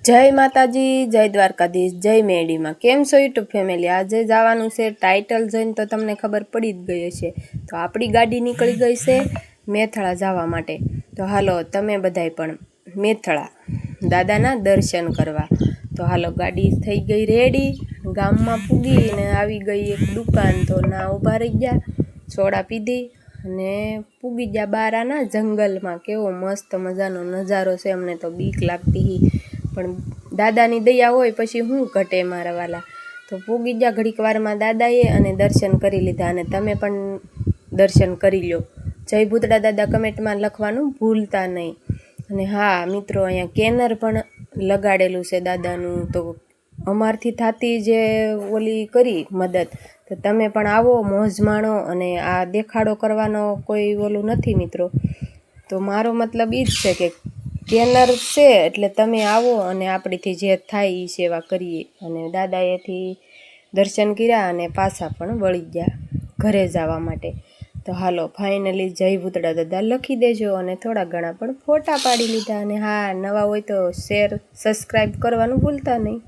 જય માતાજી, જય દ્વારકાધીશ, જય મેડીમાં. કેમ છો યુટ્યુબ ફેમિલી? આજે જવાનું છે, ટાઇટલ જોઈને તો તમને ખબર પડી જ ગઈ હશે. તો આપણી ગાડી નીકળી ગઈ છે મેથળા જવા માટે. તો હાલો તમે બધાય પણ મેથળા દાદાના દર્શન કરવા. તો હાલો ગાડી થઈ ગઈ રેડી, ગામમાં પૂગીને આવી ગઈ એક દુકાન. તો ના ઊભા રહી ગયા, સોડા પીધી અને પૂગી ગયા બારાના જંગલમાં. કેવો મસ્ત મજાનો નજારો છે. અમને તો બીક લાગતી પણ દાદાની દયા હોય પછી શું ઘટે મારા વાલા. તો પૂગી ગયા ઘડીક વારમાં દાદાએ અને દર્શન કરી લીધા. અને તમે પણ દર્શન કરી લો. જય ભૂતળા દાદા કમેન્ટમાં લખવાનું ભૂલતા નહીં. અને હા મિત્રો, અહીંયા કેનર પણ લગાડેલું છે દાદાનું. તો અમારથી થતી જે ઓલી કરી મદદ, તો તમે પણ આવો, મોજ માણો. અને આ દેખાડો કરવાનો કોઈ ઓલું નથી મિત્રો. તો મારો મતલબ એ જ છે કે કેનર છે એટલે તમે આવો અને આપણીથી જે થાય એ સેવા કરીએ. અને દાદાએથી દર્શન કર્યા અને પાછા પણ વળી ગયા ઘરે જવા માટે. તો હાલો ફાઇનલી જય ભૂતળા દાદા લખી દેજો અને થોડા ઘણા પણ ફોટા પાડી લીધા. અને હા, નવા હોય તો શેર સબસ્ક્રાઈબ કરવાનું ભૂલતા નહીં.